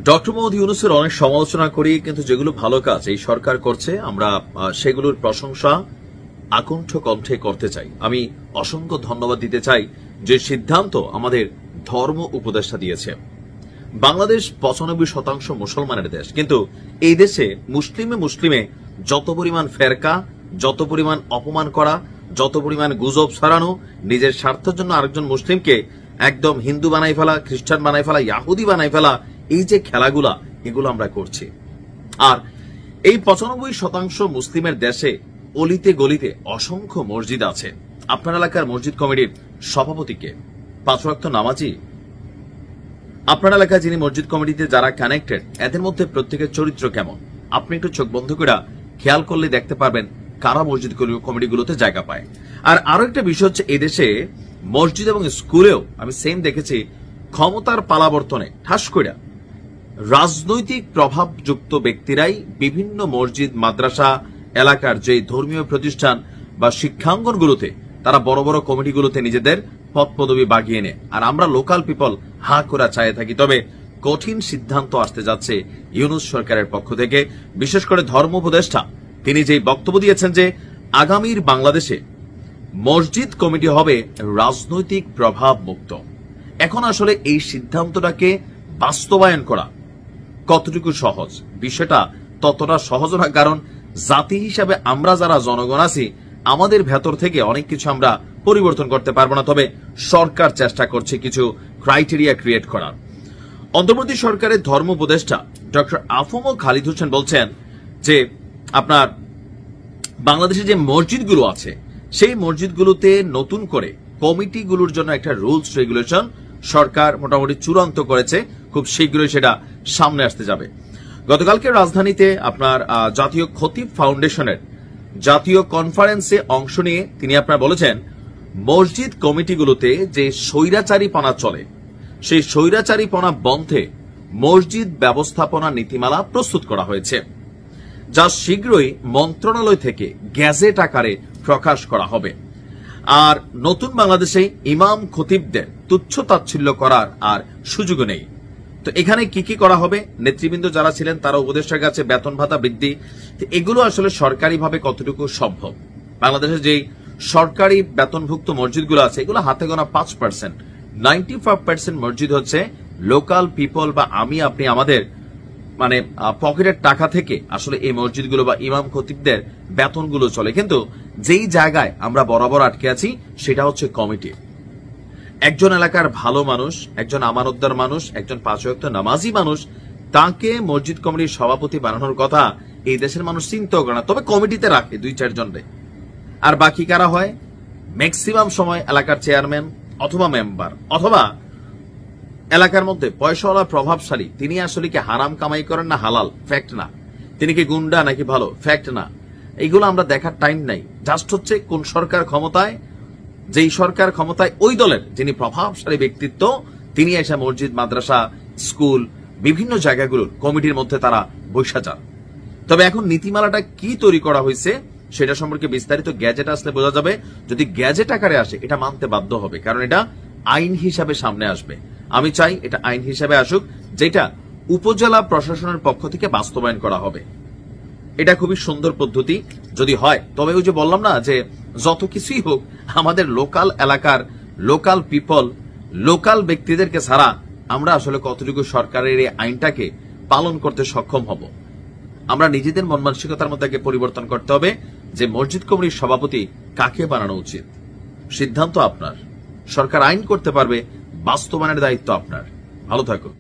Doctor Mohammad ইউনূসের অনেক সমালোচনা করি, কিন্তু যেগুলো ভালো কাজ এই সরকার করছে আমরা সেগুলোর প্রশংসা আকণ্ঠ কণ্ঠে করতে চাই। আমি অসংখ্য ধন্যবাদ দিতে চাই যে সিদ্ধান্ত আমাদের ধর্ম উপদেষ্টা দিয়েছে। বাংলাদেশ ৯৫% মুসলমানের দেশ, কিন্তু এই দেশে মুসলিমে যত পরিমাণ ফেরকা, যত পরিমাণ অপমান করা, যত পরিমাণ গুজব ছড়ানো, নিজের স্বার্থের জন্য আরেকজন মুসলিমকে একদম হিন্দু বানাই ফেলা, খ্রিস্টান বানাই ফেলা, ইয়াহুদি বানাই ফেলা, এই যে খেলাগুলা এগুলো আমরা করছি। আর এই ৯৫% মুসলিমের দেশে অলিতে গলিতে অসংখ্য মসজিদ আছে। আপনার এলাকার মসজিদ কমিটির সভাপতিকে ৫ ওয়াক্ত নামাজি, আপনার এলাকায় যিনি মসজিদ কমিটিতে যারা কানেক্টেড, এদের মধ্যে প্রত্যেকের চরিত্র কেমন আপনি একটু চোখ বন্ধ করে খেয়াল করলে দেখতে পারবেন কারা মসজিদ কমিটিগুলোতে জায়গা পায়। আর আরো একটা বিষয় হচ্ছে, এদেশে মসজিদ এবং স্কুলেও আমি সেম দেখেছি ক্ষমতার পালাবর্তনে ঠাস করে রাজনৈতিক প্রভাবযুক্ত ব্যক্তিরাই বিভিন্ন মসজিদ, মাদ্রাসা, এলাকার যে ধর্মীয় প্রতিষ্ঠান বা শিক্ষাঙ্গনগুলোতে তারা বড় বড় কমিটিগুলোতে নিজেদের পদ পদবি বাগিয়ে নেয়। আর আমরা লোকাল পিপল হা করে চায়ে থাকি। তবে কঠিন সিদ্ধান্ত আসতে যাচ্ছে ইউনূস সরকারের পক্ষ থেকে, বিশেষ করে ধর্ম উপদেষ্টা তিনি যেই বক্তব্য দিয়েছেন যে আগামীর বাংলাদেশে মসজিদ কমিটি হবে রাজনৈতিক প্রভাব মুক্ত। এখন আসলে এই সিদ্ধান্তটাকে বাস্তবায়ন করা কতটুকু সহজ, বিষয়টা ততটা সহজ না। কারণ জাতি হিসাবে আমরা যারা জনগণ আছি, আমাদের ভেতর থেকে অনেক কিছু আমরা পরিবর্তন করতে পারবো না। তবে সরকার চেষ্টা করছে কিছু ক্রাইটেরিয়া ক্রিয়েট করার। অন্তর্বর্তী সরকারের ধর্ম উপদেষ্টা ডক্টর আফম খালিদ হোসেন বলছেন যে আপনার বাংলাদেশে যে মসজিদগুলো আছে সেই মসজিদগুলোতে নতুন করে কমিটিগুলোর জন্য একটা রুলস রেগুলেশন সরকার মোটামুটি চূড়ান্ত করেছে, খুব শীঘ্রই সেটা সামনে আসতে যাবে। গতকালকে রাজধানীতে আপনার জাতীয় খতিব ফাউন্ডেশনের জাতীয় কনফারেন্সে অংশ নিয়ে তিনি আপনার বলেছেন মসজিদ কমিটিগুলোতে যে স্বৈরাচারীপনা চলে সেই স্বৈরাচারীপনা বন্ধে মসজিদ ব্যবস্থাপনা নীতিমালা প্রস্তুত করা হয়েছে, যা শীঘ্রই মন্ত্রণালয় থেকে গ্যাজেট আকারে প্রকাশ করা হবে। আর নতুন বাংলাদেশে ইমাম খতিবদের তুচ্ছ-তাচ্ছিল্য করার আর সুযোগ নেই। তো এখানে কি কি করা হবে, নেতৃবৃন্দ যারা ছিলেন তারা উপদেষ্টার কাছে বেতন ভাতা বৃদ্ধি, এগুলো আসলে সরকারিভাবে কতটুকু সম্ভব। বাংলাদেশে যে সরকারি বেতনভুক্ত মসজিদগুলো আছে এগুলো হাতে গোনা 5%, 95% মসজিদ হচ্ছে লোকাল পিপল বা আমি আপনি আমাদের মানে পকেটের টাকা থেকে আসলে এই মসজিদগুলো বা ইমাম খতিবদের বেতনগুলো চলে। কিন্তু যেই জায়গায় আমরা বরাবর আটকে আছি সেটা হচ্ছে কমিটি। একজন এলাকার ভালো মানুষ, একজন আমানতদার মানুষ, একজন ৫ ওয়াক্ত নামাজি মানুষ, তাকে মসজিদ কমিটির সভাপতি বানানোর কথা এই দেশের মানুষ চিন্তাও করে না। তবে কমিটিতে রাখে ২-৪ জনরে। আর বাকি কারা হয়, ম্যাক্সিমাম সময় এলাকার চেয়ারম্যান অথবা মেম্বার অথবা এলাকার মধ্যে পয়সাওয়ালা প্রভাবশালী। তিনি আসলে কি হারাম কামাই করেন না হালাল, ফ্যাক্ট না। তিনি কি গুন্ডা নাকি ভালো, ফ্যাক্ট না। এইগুলো আমরা দেখার টাইম নাই। জাস্ট হচ্ছে কোন সরকার ক্ষমতায়, যেই সরকার ক্ষমতায় ওই দলের যিনি প্রভাবশালী ব্যক্তিত্ব তিনি এসে মসজিদ, মাদ্রাসা, স্কুল বিভিন্ন জায়গাগুলোর কমিটির মধ্যে তারা বৈশা যান। তবে এখন নীতিমালাটা কি তৈরি করা হয়েছে সেটা সম্পর্কে বিস্তারিত গ্যাজেট আসলে বোঝা যাবে। যদি গ্যাজেট আকারে আসে এটা মানতে বাধ্য হবে, কারণ এটা আইন হিসাবে সামনে আসবে। আমি চাই এটা আইন হিসাবে আসুক, যেটা উপজেলা প্রশাসনের পক্ষ থেকে বাস্তবায়ন করা হবে। এটা খুবই সুন্দর পদ্ধতি যদি হয়। তবে ওই যে বললাম না যে যত কিছুই হোক আমাদের লোকাল এলাকার লোকাল পিপল, লোকাল ব্যক্তিদেরকে ছাড়া আমরা আসলে কতটুকু সরকারের এই আইনটাকে পালন করতে সক্ষম হব। আমরা নিজেদের মন মানসিকতার মধ্যে পরিবর্তন করতে হবে যে মসজিদ কমিটির সভাপতি কাকে বানানো উচিত। সিদ্ধান্ত আপনার, সরকার আইন করতে পারবে, বাস্তবায়নের দায়িত্ব আপনার। ভালো থাকুন।